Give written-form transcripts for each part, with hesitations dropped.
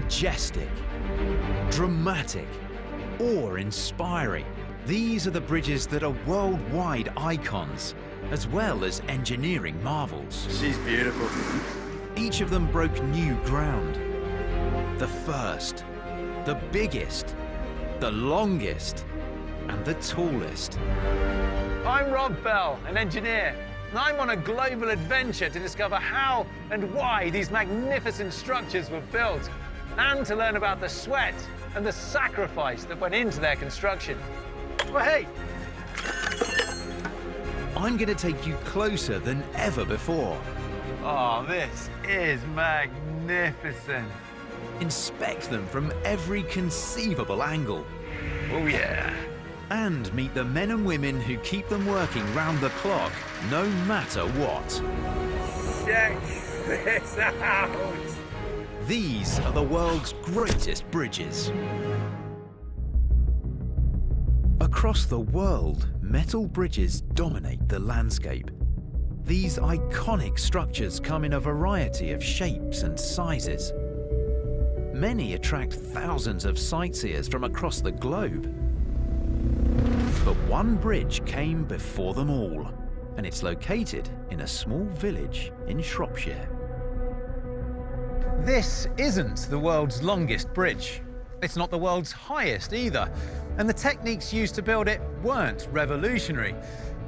Majestic, dramatic, awe-inspiring. These are the bridges that are worldwide icons, as well as engineering marvels. She's beautiful. Each of them broke new ground. The first, the biggest, the longest, and the tallest. I'm Rob Bell, an engineer, and I'm on a global adventure to discover how and why these magnificent structures were built, and to learn about the sweat and the sacrifice that went into their construction. Well, hey! I'm going to take you closer than ever before. Oh, this is magnificent. Inspect them from every conceivable angle. Oh, yeah. And meet the men and women who keep them working round the clock, no matter what. Check this out. These are the world's greatest bridges. Across the world, metal bridges dominate the landscape. These iconic structures come in a variety of shapes and sizes. Many attract thousands of sightseers from across the globe. But one bridge came before them all, and it's located in a small village in Shropshire. This isn't the world's longest bridge. It's not the world's highest either. And the techniques used to build it weren't revolutionary.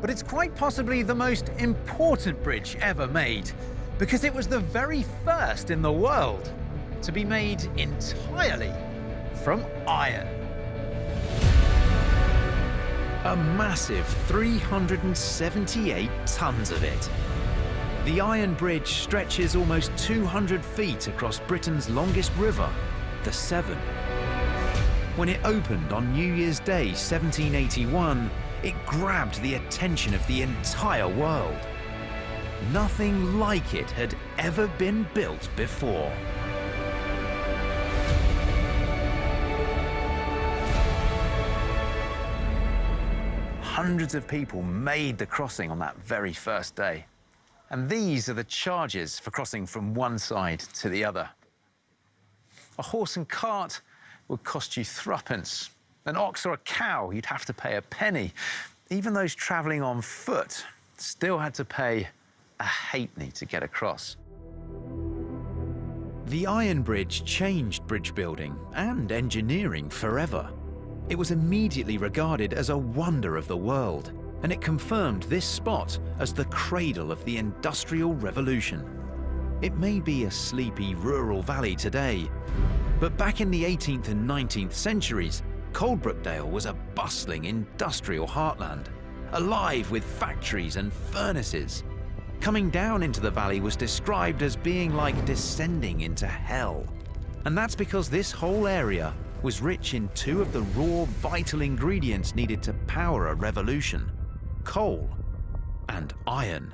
But it's quite possibly the most important bridge ever made, because it was the very first in the world to be made entirely from iron. A massive 378 tons of it. The Iron Bridge stretches almost 200 feet across Britain's longest river, the Severn. When it opened on New Year's Day 1781, it grabbed the attention of the entire world. Nothing like it had ever been built before. Hundreds of people made the crossing on that very first day. And these are the charges for crossing from one side to the other. A horse and cart would cost you threepence. An ox or a cow, you'd have to pay a penny. Even those travelling on foot still had to pay a halfpenny to get across. The Iron Bridge changed bridge building and engineering forever. It was immediately regarded as a wonder of the world, and it confirmed this spot as the cradle of the Industrial Revolution. It may be a sleepy rural valley today, but back in the 18th and 19th centuries, Coalbrookdale was a bustling industrial heartland, alive with factories and furnaces. Coming down into the valley was described as being like descending into hell. And that's because this whole area was rich in two of the raw, vital ingredients needed to power a revolution: coal and iron.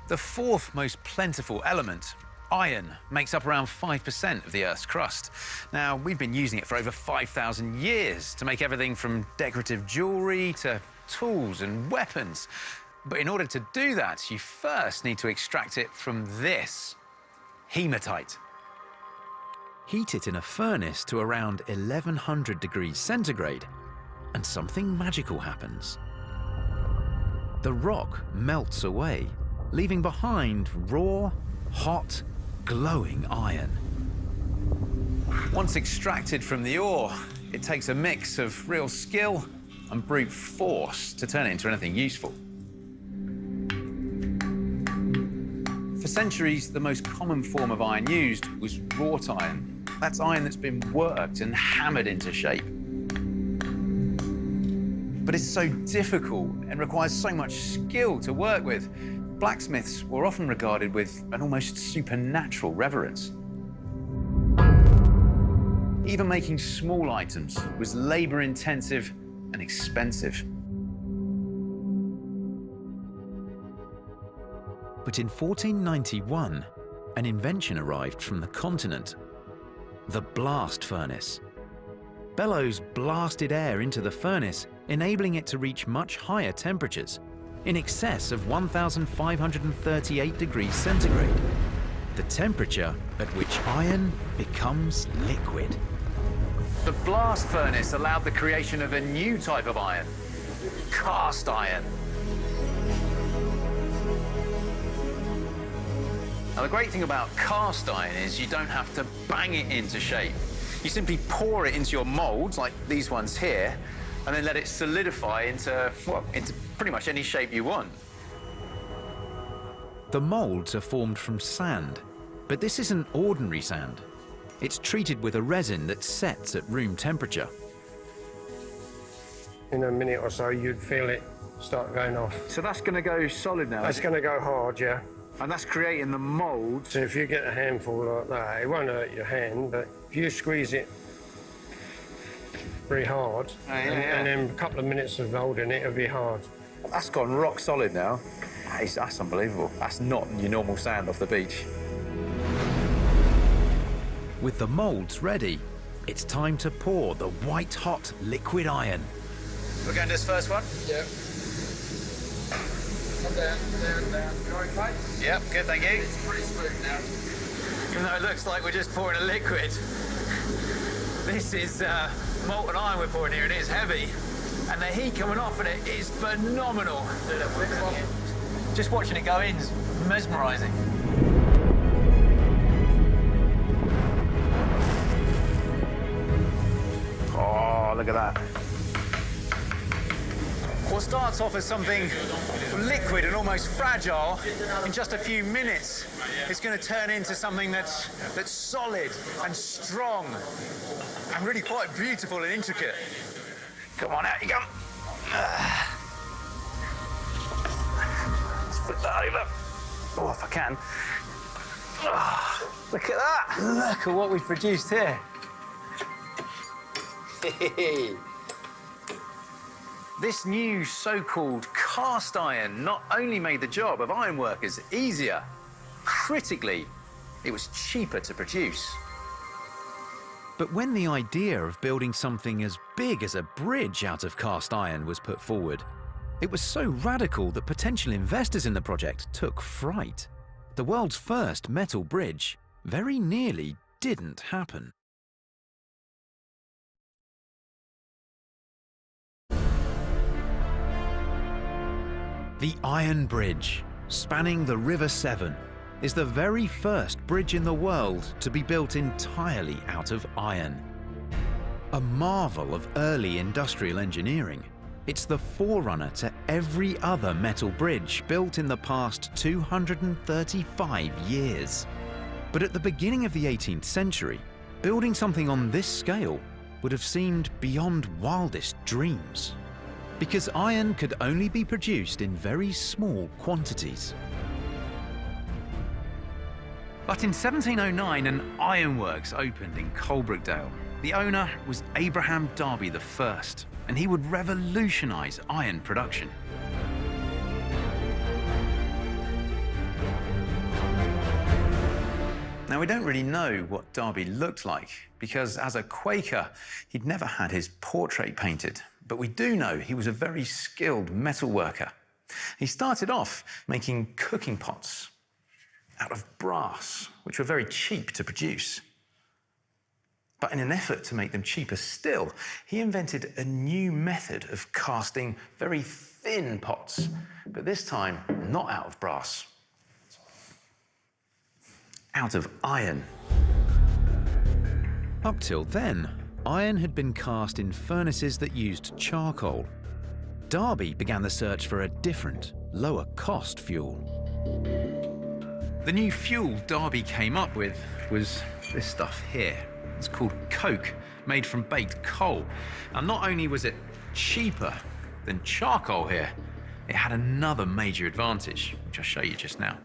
The fourth most plentiful element, iron, makes up around 5% of the Earth's crust. Now, we've been using it for over 5,000 years to make everything from decorative jewelry to tools and weapons. But in order to do that, you first need to extract it from this, hematite. Heat it in a furnace to around 1100 degrees centigrade, and something magical happens. The rock melts away, leaving behind raw, hot, glowing iron. Once extracted from the ore, it takes a mix of real skill and brute force to turn it into anything useful. For centuries, the most common form of iron used was wrought iron. That's iron that's been worked and hammered into shape. But it's so difficult and requires so much skill to work with. Blacksmiths were often regarded with an almost supernatural reverence. Even making small items was labor-intensive and expensive. But in 1491, an invention arrived from the continent: the blast furnace. Bellows blasted air into the furnace, enabling it to reach much higher temperatures, in excess of 1,538 degrees centigrade. the temperature at which iron becomes liquid. The blast furnace allowed the creation of a new type of iron, cast iron. Now, the great thing about cast iron is you don't have to bang it into shape. You simply pour it into your molds, like these ones here, and then let it solidify into, well, into pretty much any shape you want. The molds are formed from sand, but this isn't ordinary sand. It's treated with a resin that sets at room temperature. In a minute or so, you'd feel it start going off. So that's going to go solid now? That's going to go hard, yeah. And that's creating the mold. So if you get a handful like that, it won't hurt your hand, but if you squeeze it very hard, and then a couple of minutes of holding it, it'll be hard. That's gone rock solid now. That's unbelievable. That's not your normal sand off the beach. With the molds ready, it's time to pour the white-hot liquid iron. We're going to this first one? Yeah. Down. You okay? Yep, good, thank you. It's pretty smooth now. Even though it looks like we're just pouring a liquid, this is molten iron we're pouring here, and it's heavy. And the heat coming off of it is phenomenal. Just watching it go in is mesmerising. Oh, look at that. What starts off as something liquid and almost fragile, in just a few minutes, it's going to turn into something that's solid and strong and really quite beautiful and intricate. Come on, out you come. Let's flip that over. Oh, if I can. Oh, look at that. Look at what we've produced here. This new so-called cast iron not only made the job of ironworkers easier, critically, it was cheaper to produce. But when the idea of building something as big as a bridge out of cast iron was put forward, it was so radical that potential investors in the project took fright. The world's first metal bridge very nearly didn't happen. The Iron Bridge, spanning the River Severn, is the very first bridge in the world to be built entirely out of iron. A marvel of early industrial engineering, it's the forerunner to every other metal bridge built in the past 235 years. But at the beginning of the 18th century, building something on this scale would have seemed beyond wildest dreams, because iron could only be produced in very small quantities. But in 1709, an ironworks opened in Coalbrookdale. The owner was Abraham Darby I, and he would revolutionise iron production. Now, we don't really know what Darby looked like, because as a Quaker, he'd never had his portrait painted. But we do know he was a very skilled metal worker. He started off making cooking pots out of brass, which were very cheap to produce. But in an effort to make them cheaper still, he invented a new method of casting very thin pots, but this time not out of brass, out of iron. Up till then, iron had been cast in furnaces that used charcoal. Darby began the search for a different, lower-cost fuel. The new fuel Darby came up with was this stuff here. It's called coke, made from baked coal. And not only was it cheaper than charcoal here, it had another major advantage, which I'll show you just now.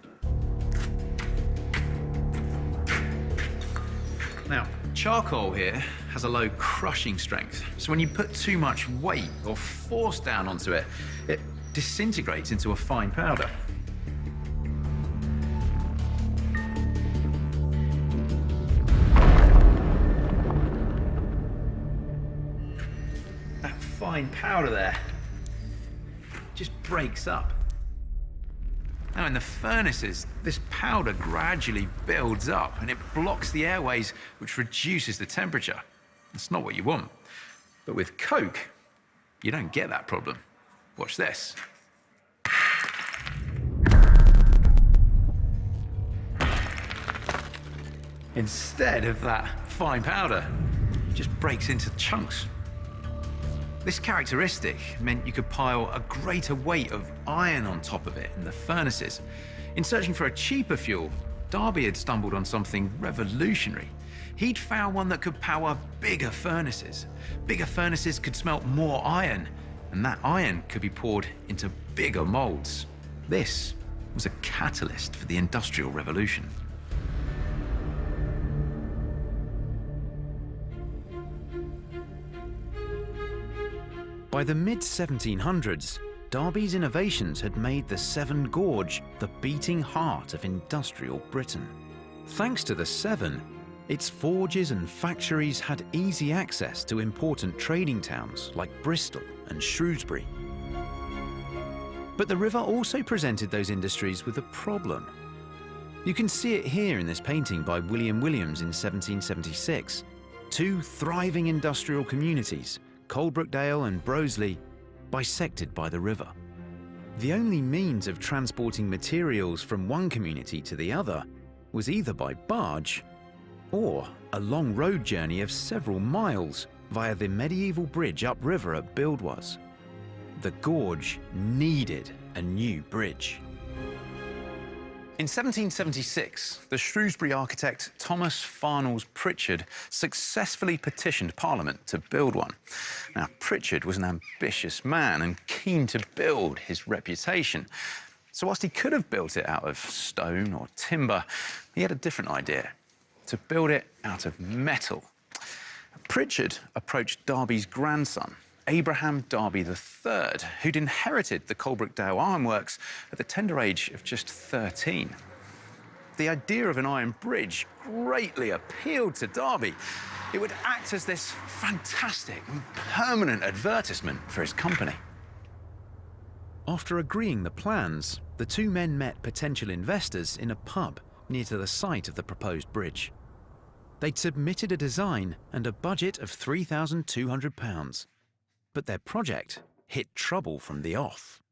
Now, charcoal here has a low crushing strength, so when you put too much weight or force down onto it, it disintegrates into a fine powder. That fine powder there just breaks up. Now, in the furnaces, this powder gradually builds up and it blocks the airways, which reduces the temperature. That's not what you want. But with coke, you don't get that problem. Watch this. Instead of that fine powder, it just breaks into chunks. This characteristic meant you could pile a greater weight of iron on top of it in the furnaces. In searching for a cheaper fuel, Darby had stumbled on something revolutionary. He'd found one that could power bigger furnaces. Bigger furnaces could smelt more iron, and that iron could be poured into bigger molds. This was a catalyst for the Industrial Revolution. By the mid-1700s, Darby's innovations had made the Severn Gorge the beating heart of industrial Britain. Thanks to the Severn, its forges and factories had easy access to important trading towns like Bristol and Shrewsbury. But the river also presented those industries with a problem. You can see it here in this painting by William Williams in 1776. Two thriving industrial communities, Coalbrookdale and Broseley, bisected by the river. The only means of transporting materials from one community to the other was either by barge or a long road journey of several miles via the medieval bridge upriver at Buildwas. The gorge needed a new bridge. In 1776, the Shrewsbury architect Thomas Farnells Pritchard successfully petitioned Parliament to build one. Now, Pritchard was an ambitious man and keen to build his reputation. So whilst he could have built it out of stone or timber, he had a different idea: to build it out of metal. Pritchard approached Darby's grandson, Abraham Darby III, who'd inherited the Coalbrookdale Ironworks at the tender age of just 13. The idea of an iron bridge greatly appealed to Darby. It would act as this fantastic and permanent advertisement for his company. After agreeing the plans, the two men met potential investors in a pub near to the site of the proposed bridge. They'd submitted a design and a budget of £3,200. But their project hit trouble from the off.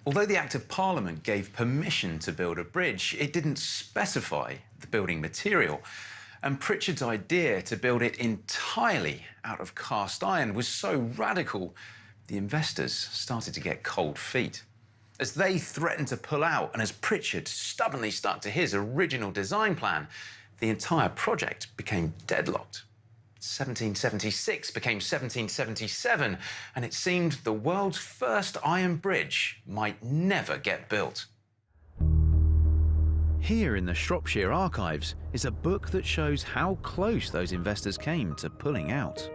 Although the Act of Parliament gave permission to build a bridge, it didn't specify the building material. And Pritchard's idea to build it entirely out of cast iron was so radical, the investors started to get cold feet. As they threatened to pull out, and as Pritchard stubbornly stuck to his original design plan, the entire project became deadlocked. 1776 became 1777, and it seemed the world's first iron bridge might never get built. Here in the Shropshire Archives is a book that shows how close those investors came to pulling out.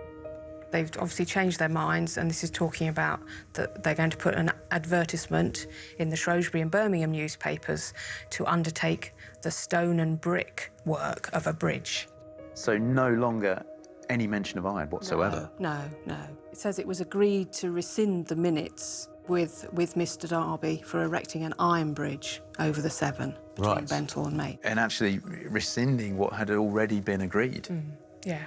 They've obviously changed their minds, and this is talking about that they're going to put an advertisement in the Shrewsbury and Birmingham newspapers to undertake the stone and brick work of a bridge. So no longer any mention of iron whatsoever? No. It says it was agreed to rescind the minutes with Mr. Darby for erecting an iron bridge over the Severn between Bentle and Mate. And actually rescinding what had already been agreed? Yeah.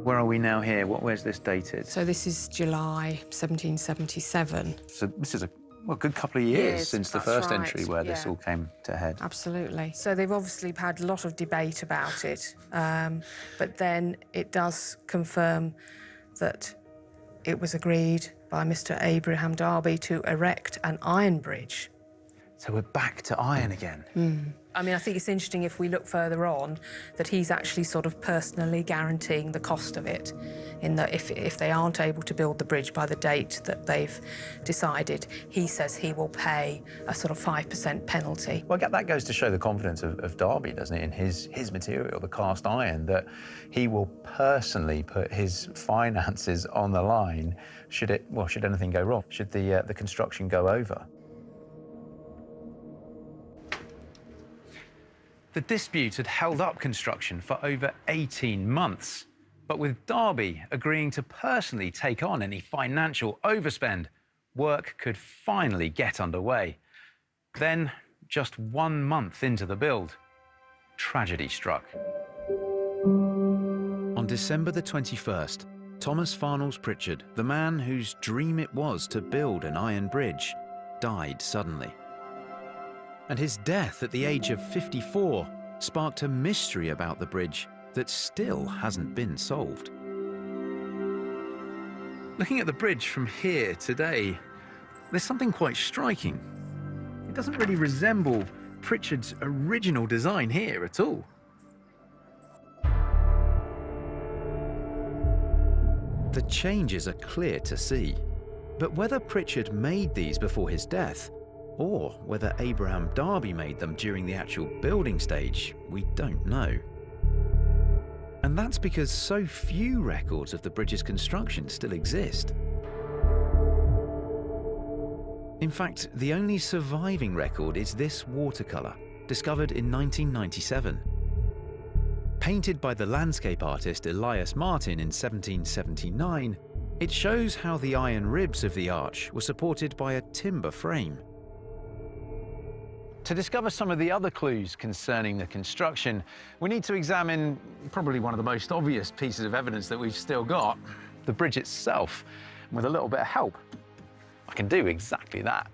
Where are we now here? Where's this dated? So this is July 1777. So this is a good couple of years since the first entry where this all came to head. Absolutely. So they've obviously had a lot of debate about it, but then it does confirm that it was agreed by Mr. Abraham Darby to erect an iron bridge. So we're back to iron again. I mean, I think it's interesting if we look further on that he's actually sort of personally guaranteeing the cost of it, in that if they aren't able to build the bridge by the date that they've decided, he says he will pay a sort of 5% penalty. Well, that goes to show the confidence of Darby, doesn't it, in his material, the cast iron, that he will personally put his finances on the line should anything go wrong, should the construction go over. The dispute had held up construction for over 18 months. But with Darby agreeing to personally take on any financial overspend, work could finally get underway. Then, just 1 month into the build, tragedy struck. On December the 21st, Thomas Farnells Pritchard, the man whose dream it was to build an iron bridge, died suddenly. And his death at the age of 54 sparked a mystery about the bridge that still hasn't been solved. Looking at the bridge from here today, there's something quite striking. It doesn't really resemble Pritchard's original design here at all. The changes are clear to see, but whether Pritchard made these before his death, or whether Abraham Darby made them during the actual building stage, we don't know. And that's because so few records of the bridge's construction still exist. In fact, the only surviving record is this watercolour, discovered in 1997. Painted by the landscape artist Elias Martin in 1779, it shows how the iron ribs of the arch were supported by a timber frame. To discover some of the other clues concerning the construction, we need to examine probably one of the most obvious pieces of evidence that we've still got, the bridge itself. And with a little bit of help, I can do exactly that.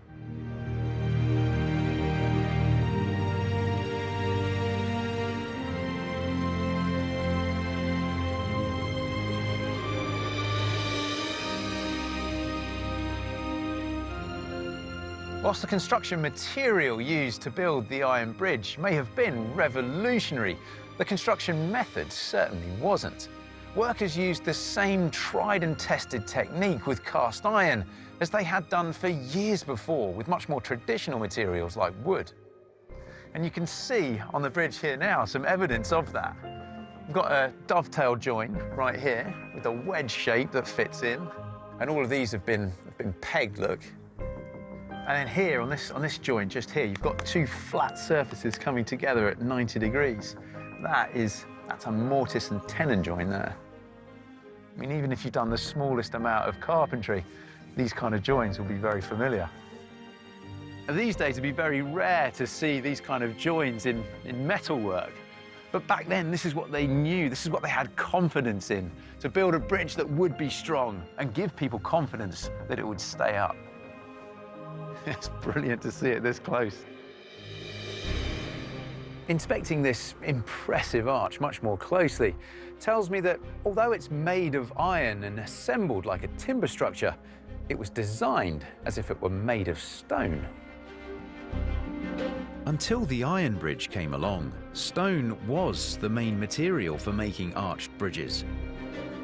Whilst the construction material used to build the iron bridge may have been revolutionary, the construction method certainly wasn't. Workers used the same tried and tested technique with cast iron as they had done for years before with much more traditional materials like wood. And you can see on the bridge here now some evidence of that. We've got a dovetail joint right here with a wedge shape that fits in, and all of these have been pegged, look. And then here, on this joint just here, you've got two flat surfaces coming together at 90 degrees. That's a mortise and tenon joint there. I mean, even if you've done the smallest amount of carpentry, these kind of joints will be very familiar. And these days, it'd be very rare to see these kind of joins in metalwork. But back then, this is what they knew, this is what they had confidence in, to build a bridge that would be strong and give people confidence that it would stay up. It's brilliant to see it this close. Inspecting this impressive arch much more closely tells me that although it's made of iron and assembled like a timber structure, it was designed as if it were made of stone. Until the iron bridge came along, stone was the main material for making arched bridges.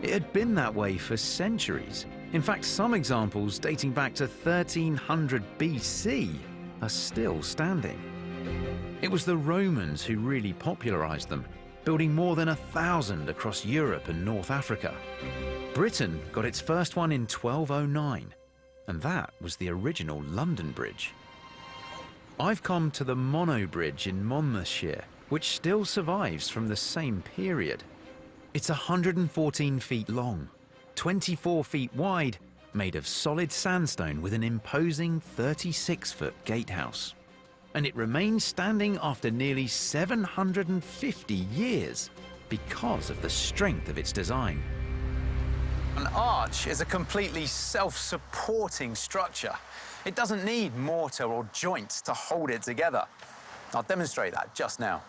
It had been that way for centuries. In fact, some examples dating back to 1300 BC are still standing. It was the Romans who really popularized them, building more than 1,000 across Europe and North Africa. Britain got its first one in 1209, and that was the original London Bridge. I've come to the Monnow Bridge in Monmouthshire, which still survives from the same period. It's 114 feet long, 24 feet wide, made of solid sandstone with an imposing 36-foot gatehouse. And it remains standing after nearly 750 years because of the strength of its design. An arch is a completely self-supporting structure. It doesn't need mortar or joints to hold it together. I'll demonstrate that just now.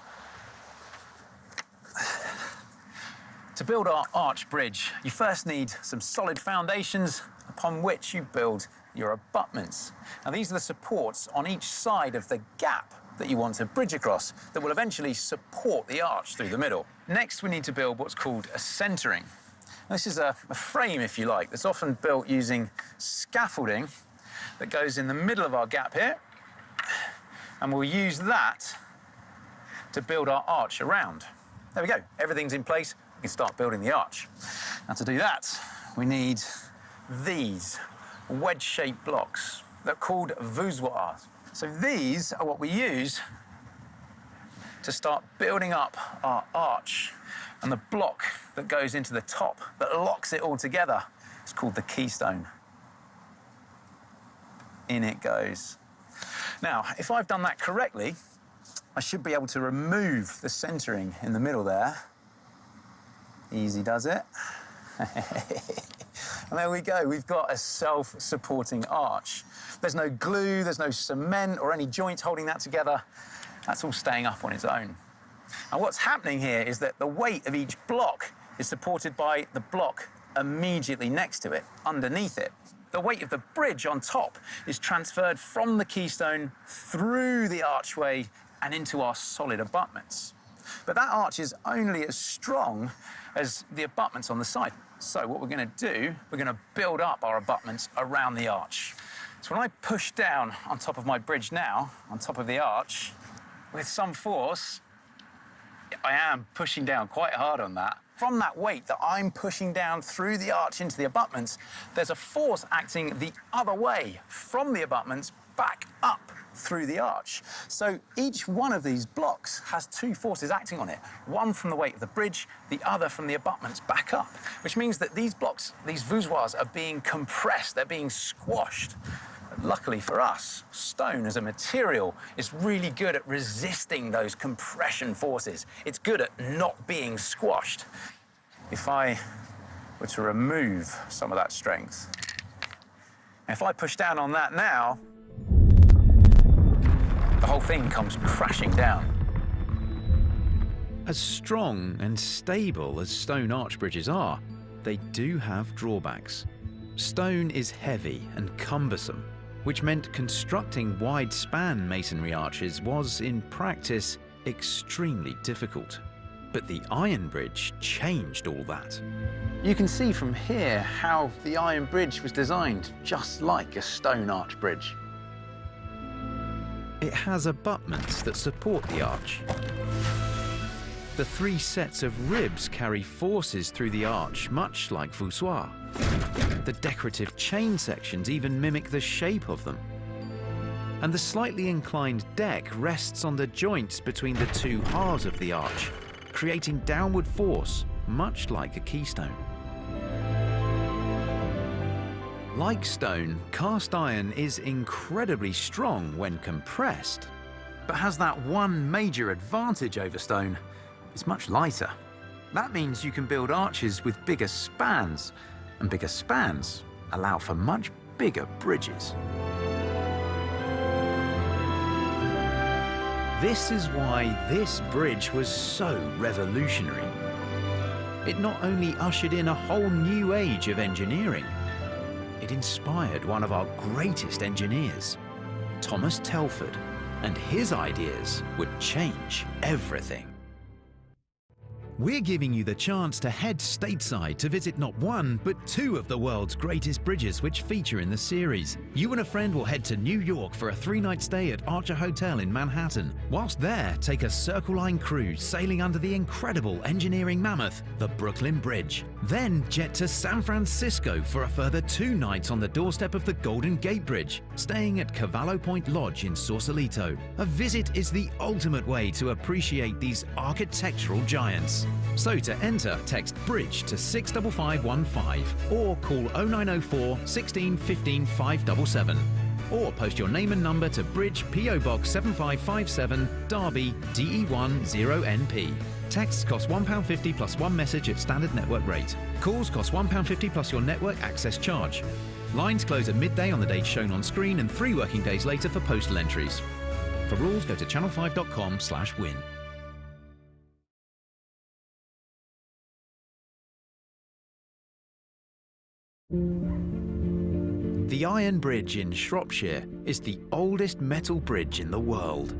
To build our arch bridge, you first need some solid foundations upon which you build your abutments. Now, these are the supports on each side of the gap that you want to bridge across that will eventually support the arch through the middle. Next, we need to build what's called a centering. This is a frame, if you like, that's often built using scaffolding that goes in the middle of our gap here, and we'll use that to build our arch around. There we go, everything's in place. We can start building the arch. Now, to do that, we need these wedge-shaped blocks. They're called voussoirs. So these are what we use to start building up our arch. And the block that goes into the top, that locks it all together, is called the keystone. in it goes. Now, if I've done that correctly, I should be able to remove the centering in the middle there. Easy does it. And there we go, we've got a self-supporting arch. There's no glue, there's no cement or any joint holding that together. That's all staying up on its own. And what's happening here is that the weight of each block is supported by the block immediately next to it, underneath it. The weight of the bridge on top is transferred from the keystone through the archway and into our solid abutments. But that arch is only as strong as the abutments on the side. So what we're going to do, we're going to build up our abutments around the arch. So when I push down on top of my bridge now, on top of the arch, with some force, I am pushing down quite hard on that. From that weight that I'm pushing down through the arch into the abutments, there's a force acting the other way from the abutments back up through the arch. So each one of these blocks has two forces acting on it, one from the weight of the bridge, the other from the abutments back up, which means that these blocks, these voussoirs, are being compressed, they're being squashed. Luckily for us, stone as a material is really good at resisting those compression forces. It's good at not being squashed. If I were to remove some of that strength, if I push down on that now, the whole thing comes crashing down. As strong and stable as stone arch bridges are, they do have drawbacks. Stone is heavy and cumbersome, which meant constructing wide-span masonry arches was, in practice, extremely difficult. But the iron bridge changed all that. You can see from here how the iron bridge was designed just like a stone arch bridge. It has abutments that support the arch. The three sets of ribs carry forces through the arch, much like voussoirs. The decorative chain sections even mimic the shape of them. And the slightly inclined deck rests on the joints between the two halves of the arch, creating downward force, much like a keystone. Like stone, cast iron is incredibly strong when compressed, but has that one major advantage over stone: it's much lighter. That means you can build arches with bigger spans, and bigger spans allow for much bigger bridges. This is why this bridge was so revolutionary. It not only ushered in a whole new age of engineering, it inspired one of our greatest engineers, Thomas Telford, and his ideas would change everything. We're giving you the chance to head stateside to visit not one, but two of the world's greatest bridges which feature in the series. You and a friend will head to New York for a 3-night stay at Archer Hotel in Manhattan. Whilst there, take a Circle Line cruise sailing under the incredible engineering mammoth, the Brooklyn Bridge. Then jet to San Francisco for a further 2 nights on the doorstep of the Golden Gate Bridge, staying at Cavallo Point Lodge in Sausalito. A visit is the ultimate way to appreciate these architectural giants. So to enter, text BRIDGE to 65515 or call 0904 16 15 577. Or post your name and number to Bridge PO Box 7557 Derby DE1 0NP. Texts cost £1.50 plus 1 message at standard network rate. Calls cost £1.50 plus your network access charge. Lines close at midday on the date shown on screen and 3 working days later for postal entries. For rules, go to channel5.com/win. The Iron Bridge in Shropshire is the oldest metal bridge in the world.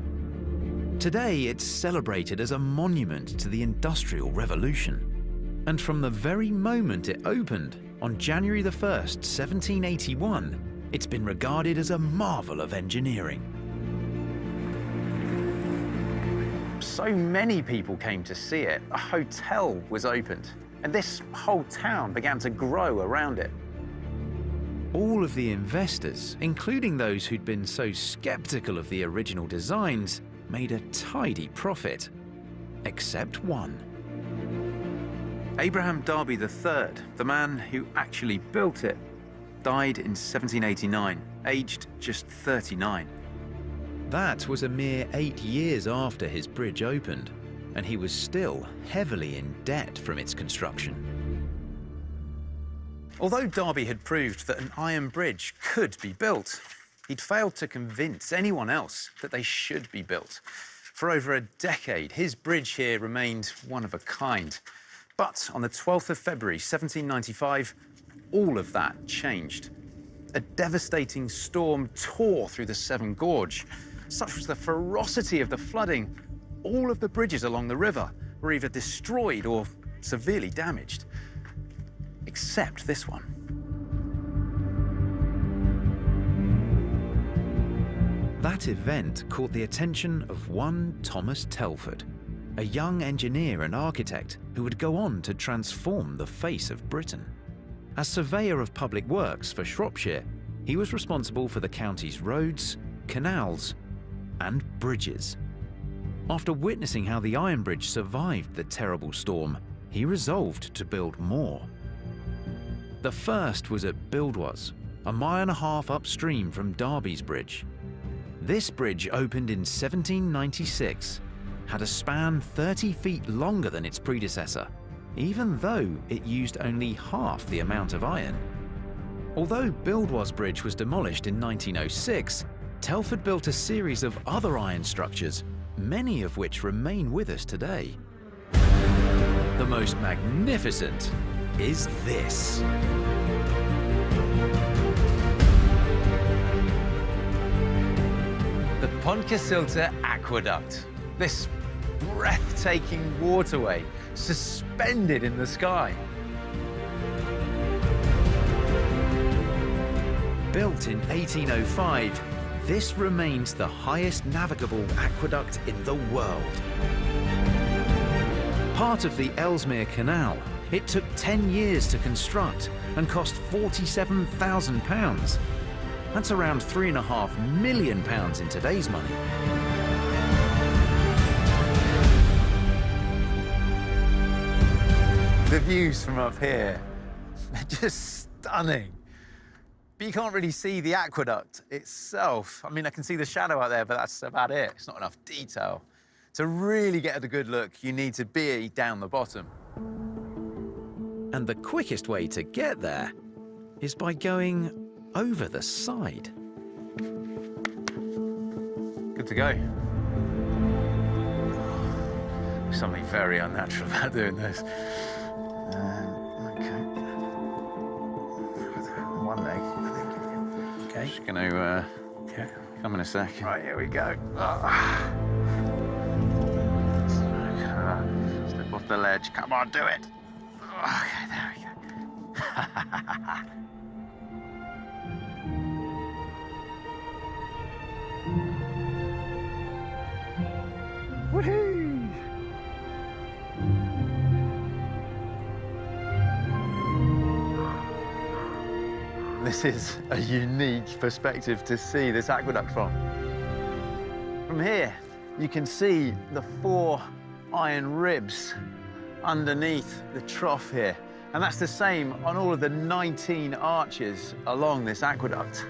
Today, it's celebrated as a monument to the Industrial Revolution. And from the very moment it opened, on January the 1st, 1781, it's been regarded as a marvel of engineering. So many people came to see it. A hotel was opened, and this whole town began to grow around it. All of the investors, including those who'd been so skeptical of the original designs, made a tidy profit, except one. Abraham Darby III, the man who actually built it, died in 1789, aged just 39. That was a mere 8 years after his bridge opened, and he was still heavily in debt from its construction. Although Derby had proved that an iron bridge could be built, he'd failed to convince anyone else that they should be built. For over a decade, his bridge here remained one of a kind. But on the 12th of February, 1795, all of that changed. A devastating storm tore through the Severn Gorge. Such was the ferocity of the flooding, all of the bridges along the river were either destroyed or severely damaged. Except this one. That event caught the attention of one Thomas Telford, a young engineer and architect who would go on to transform the face of Britain. As surveyor of public works for Shropshire, he was responsible for the county's roads, canals, and bridges. After witnessing how the Iron Bridge survived the terrible storm, he resolved to build more. The first was at Buildwas, a mile and a half upstream from Derby's Bridge. This bridge opened in 1796, had a span 30 feet longer than its predecessor, even though it used only half the amount of iron. Although Buildwas Bridge was demolished in 1906, Telford built a series of other iron structures, many of which remain with us today. The most magnificent is this. The Pontcysilta Aqueduct. This breathtaking waterway suspended in the sky. Built in 1805, this remains the highest navigable aqueduct in the world. Part of the Ellesmere Canal, it took 10 years to construct and cost £47,000. That's around £3.5 million in today's money. The views from up here, they're just stunning. But you can't really see the aqueduct itself. I mean, I can see the shadow out there, but that's about it. It's not enough detail. To really get a good look, you need to be down the bottom. And the quickest way to get there is by going over the side. Good to go. Something very unnatural about doing this. Okay. One leg, I think. Okay. Just gonna come in a sec. Right, here we go. Step off the ledge. Come on, do it. Okay, there we go. Woohoo! This is a unique perspective to see this aqueduct from. From here, you can see the 4 iron ribs underneath the trough here. And that's the same on all of the 19 arches along this aqueduct.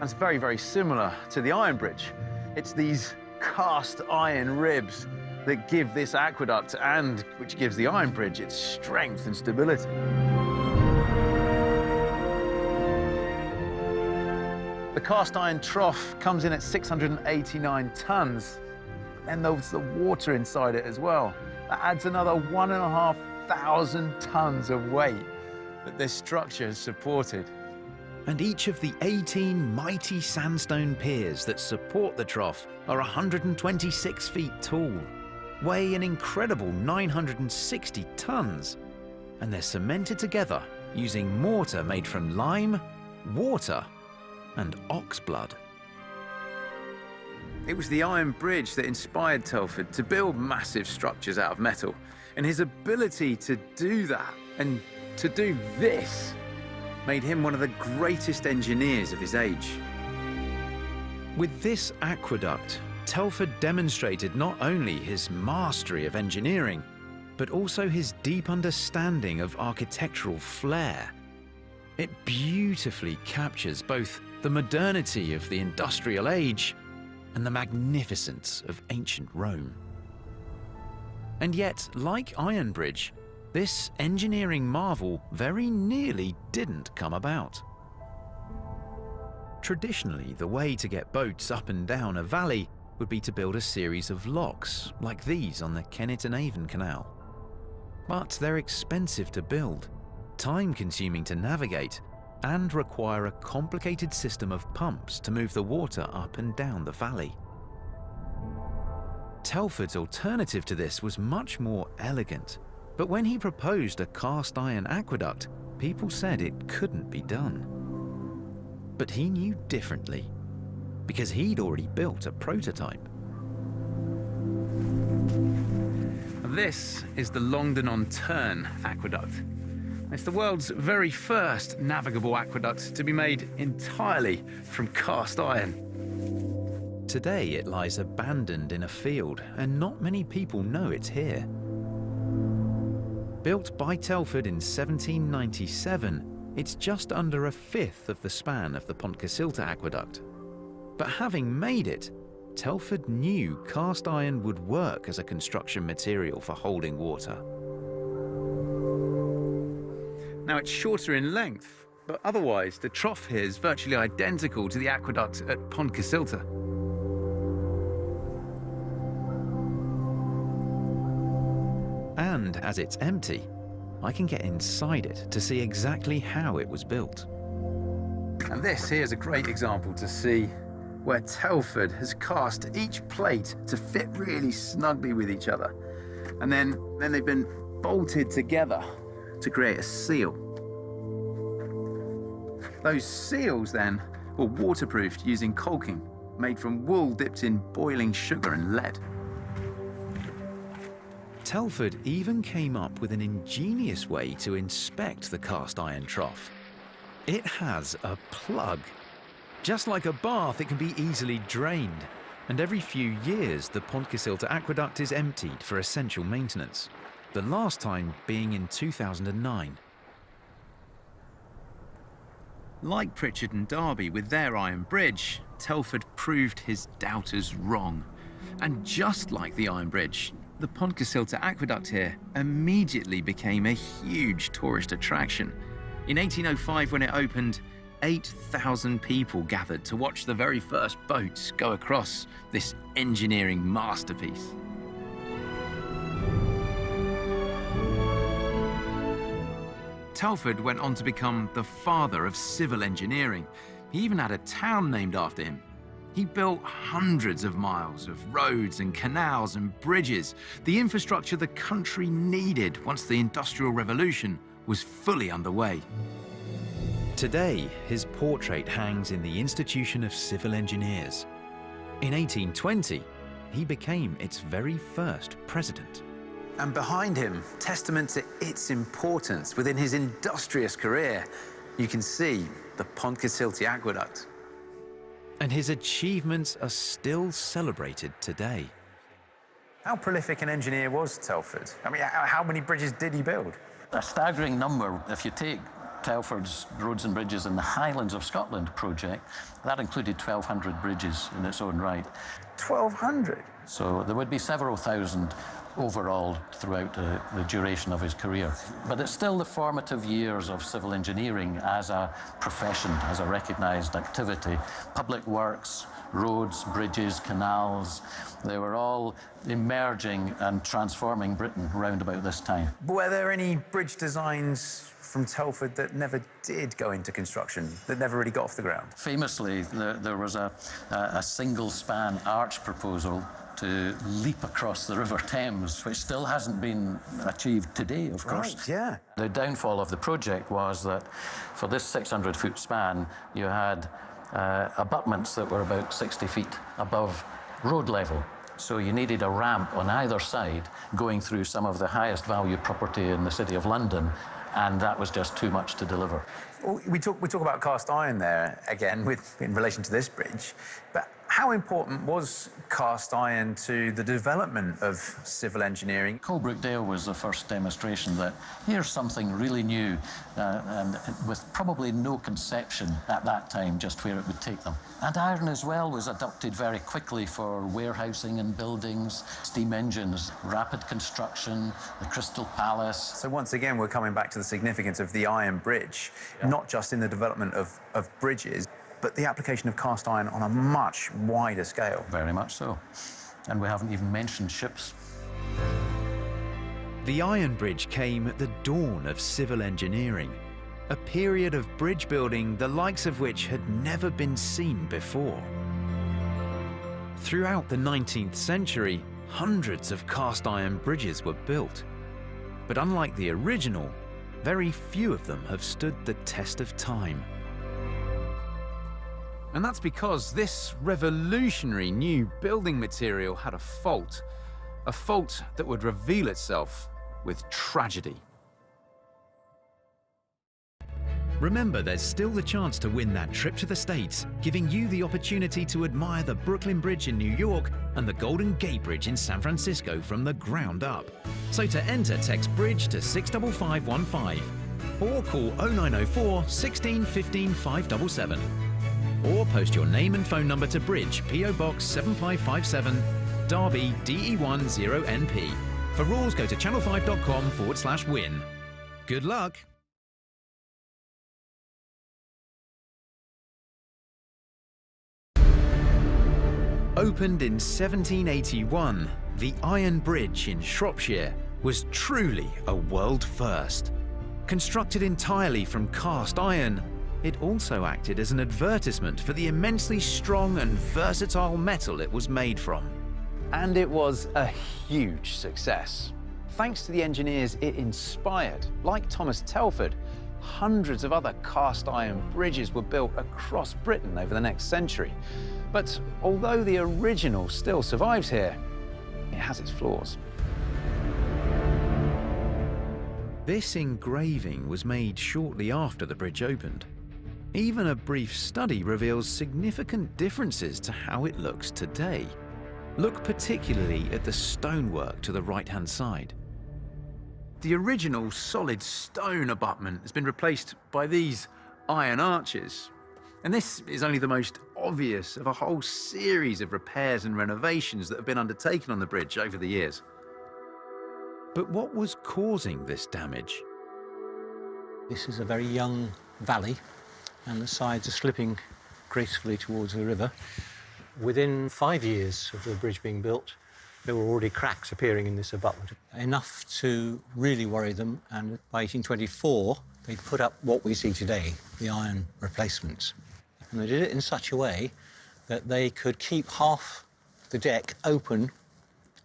That's very, very similar to the Iron Bridge. It's these cast iron ribs that give this aqueduct and which gives the Iron Bridge its strength and stability. The cast iron trough comes in at 689 tons. And there's the water inside it as well. That adds another 1,500 tons of weight that this structure has supported. And each of the 18 mighty sandstone piers that support the trough are 126 feet tall, weigh an incredible 960 tons, and they're cemented together using mortar made from lime, water, and ox blood. It was the Iron Bridge that inspired Telford to build massive structures out of metal, and his ability to do that and to do this made him one of the greatest engineers of his age. With this aqueduct, Telford demonstrated not only his mastery of engineering, but also his deep understanding of architectural flair. It beautifully captures both the modernity of the industrial age and the magnificence of ancient Rome. And yet, like Iron Bridge, this engineering marvel very nearly didn't come about. Traditionally, the way to get boats up and down a valley would be to build a series of locks, like these on the Kennet and Avon Canal. But they're expensive to build, time-consuming to navigate, and require a complicated system of pumps to move the water up and down the valley. Telford's alternative to this was much more elegant, but when he proposed a cast-iron aqueduct, people said it couldn't be done. But he knew differently, because he'd already built a prototype. This is the Longdon-on-Tern aqueduct. It's the world's very first navigable aqueduct to be made entirely from cast iron. Today it lies abandoned in a field, and not many people know it's here. Built by Telford in 1797, it's just under a fifth of the span of the Pont Cysilta aqueduct. But having made it, Telford knew cast iron would work as a construction material for holding water. Now, it's shorter in length, but otherwise the trough here is virtually identical to the aqueduct at Pont Cysilta. And as it's empty, I can get inside it to see exactly how it was built. And this here is a great example to see where Telford has cast each plate to fit really snugly with each other. And then they've been bolted together to create a seal. Those seals then were waterproofed using caulking made from wool dipped in boiling sugar and lead. Telford even came up with an ingenious way to inspect the cast iron trough. It has a plug. Just like a bath, it can be easily drained, and every few years the Pont Cysilta aqueduct is emptied for essential maintenance, the last time being in 2009. Like Pritchard and Derby with their Iron Bridge, Telford proved his doubters wrong. And just like the Iron Bridge, the Pont Cysilta aqueduct here immediately became a huge tourist attraction. In 1805, when it opened, 8,000 people gathered to watch the very first boats go across this engineering masterpiece. Telford went on to become the father of civil engineering. He even had a town named after him. He built hundreds of miles of roads and canals and bridges, the infrastructure the country needed once the Industrial Revolution was fully underway. Today, his portrait hangs in the Institution of Civil Engineers. In 1820, he became its very first president. And behind him, testament to its importance within his industrious career, you can see the Pont Cysilta aqueduct. And his achievements are still celebrated today. How prolific an engineer was Telford? I mean, how many bridges did he build? A staggering number. If you take Telford's Roads and Bridges in the Highlands of Scotland project, that included 1,200 bridges in its own right. 1,200? So there would be several thousand overall throughout the duration of his career. But it's still the formative years of civil engineering as a profession, as a recognised activity. Public works, roads, bridges, canals, they were all emerging and transforming Britain round about this time. Were there any bridge designs from Telford that never did go into construction, that never really got off the ground? Famously, there was a single-span arch proposal to leap across the River Thames, which still hasn't been achieved today, of course. Right, yeah. The downfall of the project was that for this 600-foot span, you had abutments that were about 60 feet above road level. So you needed a ramp on either side going through some of the highest value property in the City of London, and that was just too much to deliver. Well, we talk about cast iron there again in relation to this bridge, but How important was cast iron to the development of civil engineering? Coalbrookdale was the first demonstration that here's something really new and with probably no conception at that time just where it would take them. And iron as well was adopted very quickly for warehousing and buildings, steam engines, rapid construction, the Crystal Palace. So once again, we're coming back to the significance of the Iron Bridge, not just in the development of bridges, but the application of cast iron on a much wider scale. Very much so. And we haven't even mentioned ships. The Iron Bridge came at the dawn of civil engineering, a period of bridge building the likes of which had never been seen before. Throughout the 19th century, hundreds of cast iron bridges were built. But unlike the original, very few of them have stood the test of time. And that's because this revolutionary new building material had a fault that would reveal itself with tragedy. Remember, there's still the chance to win that trip to the States, giving you the opportunity to admire the Brooklyn Bridge in New York and the Golden Gate Bridge in San Francisco from the ground up. So to enter, text BRIDGE to 65515 or call 0904 16 15 577. Or post your name and phone number to Bridge, PO Box 7557, Derby DE10NP. For rules, go to channel5.com/win. Good luck! Opened in 1781, the Iron Bridge in Shropshire was truly a world first. Constructed entirely from cast iron, it also acted as an advertisement for the immensely strong and versatile metal it was made from. And it was a huge success. Thanks to the engineers it inspired, like Thomas Telford, hundreds of other cast iron bridges were built across Britain over the next century. But although the original still survives here, it has its flaws. This engraving was made shortly after the bridge opened. Even a brief study reveals significant differences to how it looks today. Look particularly at the stonework to the right-hand side. The original solid stone abutment has been replaced by these iron arches. And this is only the most obvious of a whole series of repairs and renovations that have been undertaken on the bridge over the years. But what was causing this damage? This is a very young valley, and the sides are slipping gracefully towards the river. Within 5 years of the bridge being built, there were already cracks appearing in this abutment, enough to really worry them, and by 1824, they put up what we see today, the iron replacements. And they did it in such a way that they could keep half the deck open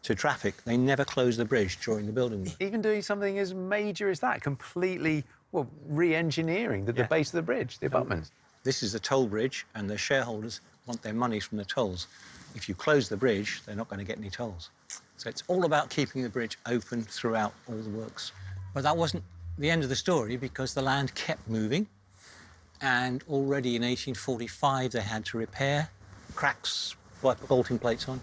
to traffic. They never closed the bridge during the building. Even doing something as major as that, completely, well, re-engineering the base of the bridge, the abutments. This is a toll bridge, and the shareholders want their money from the tolls. If you close the bridge, they're not going to get any tolls. So it's all about keeping the bridge open throughout all the works. But that wasn't the end of the story, because the land kept moving, and already in 1845 they had to repair cracks by bolting plates on.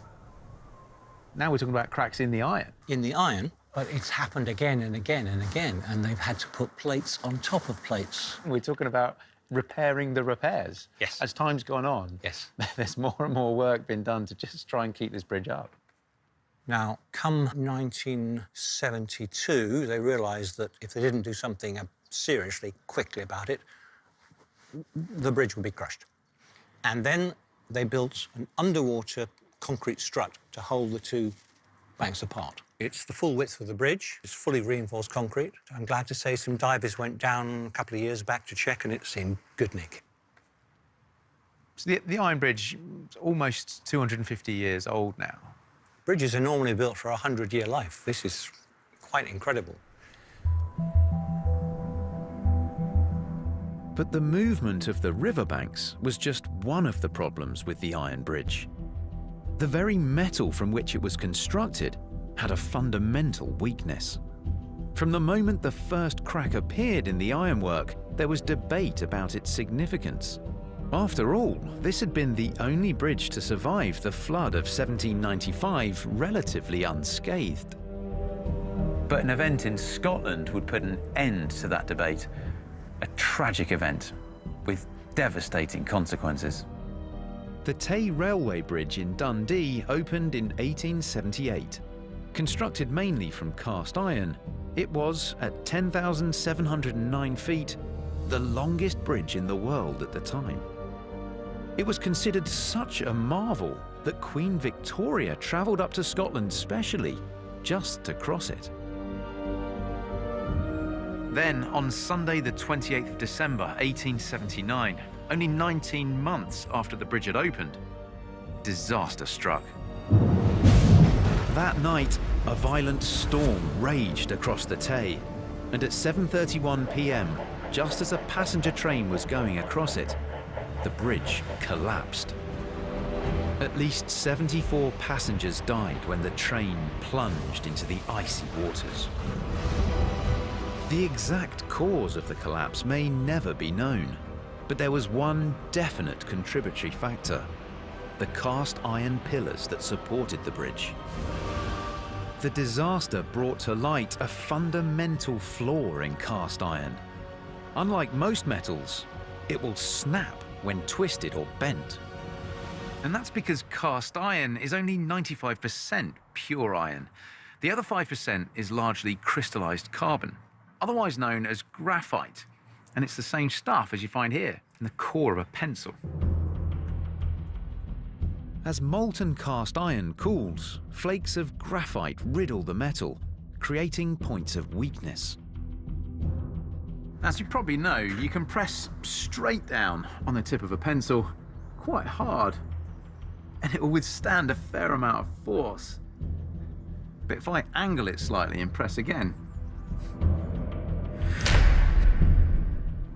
Now we're talking about cracks in the iron. In the iron, but it's happened again and again and again, and they've had to put plates on top of plates. We're talking about repairing the repairs. Yes. As time's gone on, Yes. there's more and more work being done to just try and keep this bridge up. Now, come 1972, they realised that if they didn't do something seriously, quickly about it, the bridge would be crushed. And then they built an underwater concrete strut to hold the two banks apart. It's the full width of the bridge. It's fully reinforced concrete. I'm glad to say some divers went down a couple of years back to check, and it's in good nick. So the Iron Bridge is almost 250 years old now. Bridges are normally built for a 100-year life. This is quite incredible. But the movement of the riverbanks was just one of the problems with the Iron Bridge. The very metal from which it was constructed had a fundamental weakness. From the moment the first crack appeared in the ironwork, there was debate about its significance. After all, this had been the only bridge to survive the flood of 1795 relatively unscathed. But an event in Scotland would put an end to that debate. A tragic event with devastating consequences. The Tay Railway Bridge in Dundee opened in 1878. Constructed mainly from cast iron, it was, at 10,709 feet, the longest bridge in the world at the time. It was considered such a marvel that Queen Victoria travelled up to Scotland specially just to cross it. Then, on Sunday the 28th of December 1879, only 19 months after the bridge had opened, disaster struck. That night, a violent storm raged across the Tay, and at 7:31 p.m, just as a passenger train was going across it, the bridge collapsed. At least 74 passengers died when the train plunged into the icy waters. The exact cause of the collapse may never be known, but there was one definite contributory factor: the cast iron pillars that supported the bridge. The disaster brought to light a fundamental flaw in cast iron. Unlike most metals, it will snap when twisted or bent. And that's because cast iron is only 95% pure iron. The other 5% is largely crystallized carbon, otherwise known as graphite. And it's the same stuff as you find here in the core of a pencil. As molten cast iron cools, flakes of graphite riddle the metal, creating points of weakness. As you probably know, you can press straight down on the tip of a pencil quite hard, and it will withstand a fair amount of force. But if I angle it slightly and press again,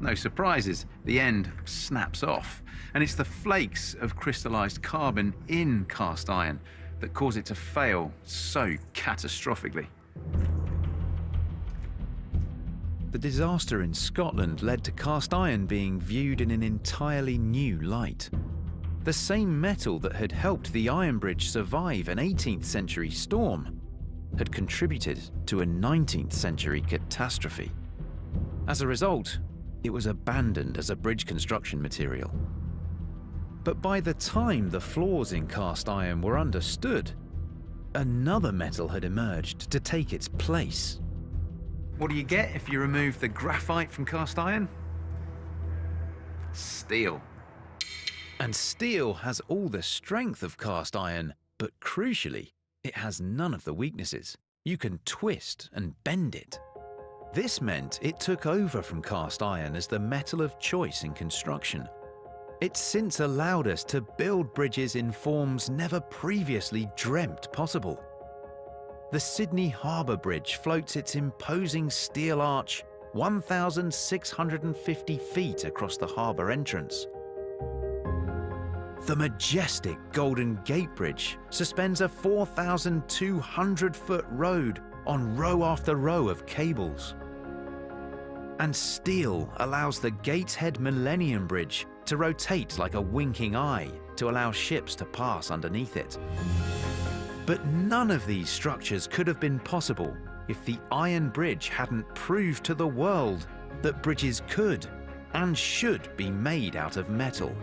no surprises, the end snaps off. And it's the flakes of crystallized carbon in cast iron that cause it to fail so catastrophically. The disaster in Scotland led to cast iron being viewed in an entirely new light. The same metal that had helped the Iron Bridge survive an 18th century storm had contributed to a 19th century catastrophe. As a result, it was abandoned as a bridge construction material. But by the time the flaws in cast iron were understood, another metal had emerged to take its place. What do you get if you remove the graphite from cast iron? Steel. And steel has all the strength of cast iron, but crucially, it has none of the weaknesses. You can twist and bend it. This meant it took over from cast iron as the metal of choice in construction. It's since allowed us to build bridges in forms never previously dreamt possible. The Sydney Harbour Bridge floats its imposing steel arch 1,650 feet across the harbour entrance. The majestic Golden Gate Bridge suspends a 4,200-foot road on row after row of cables. And steel allows the Gateshead Millennium Bridge to rotate like a winking eye to allow ships to pass underneath it. But none of these structures could have been possible if the Iron Bridge hadn't proved to the world that bridges could and should be made out of metal.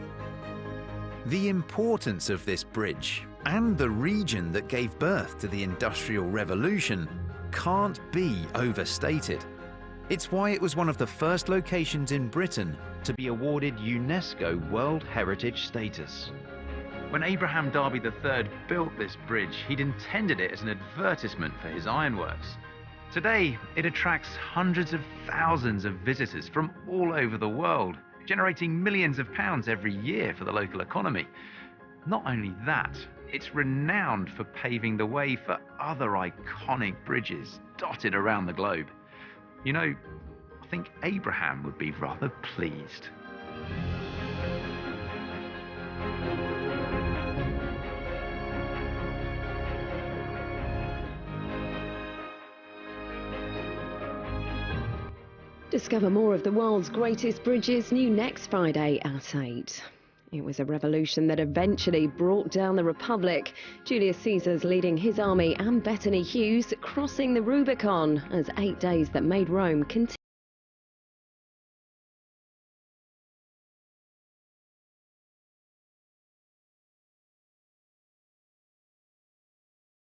The importance of this bridge and the region that gave birth to the Industrial Revolution can't be overstated. It's why it was one of the first locations in Britain to be awarded UNESCO World Heritage status. When Abraham Darby III built this bridge, he'd intended it as an advertisement for his ironworks. Today, it attracts hundreds of thousands of visitors from all over the world, generating millions of pounds every year for the local economy. Not only that, it's renowned for paving the way for other iconic bridges dotted around the globe. You know, I think Abraham would be rather pleased. Discover more of the world's greatest bridges new next Friday at 8. It was a revolution that eventually brought down the Republic. Julius Caesar's leading his army and Bettany Hughes crossing the Rubicon as 8 days that made Rome continue.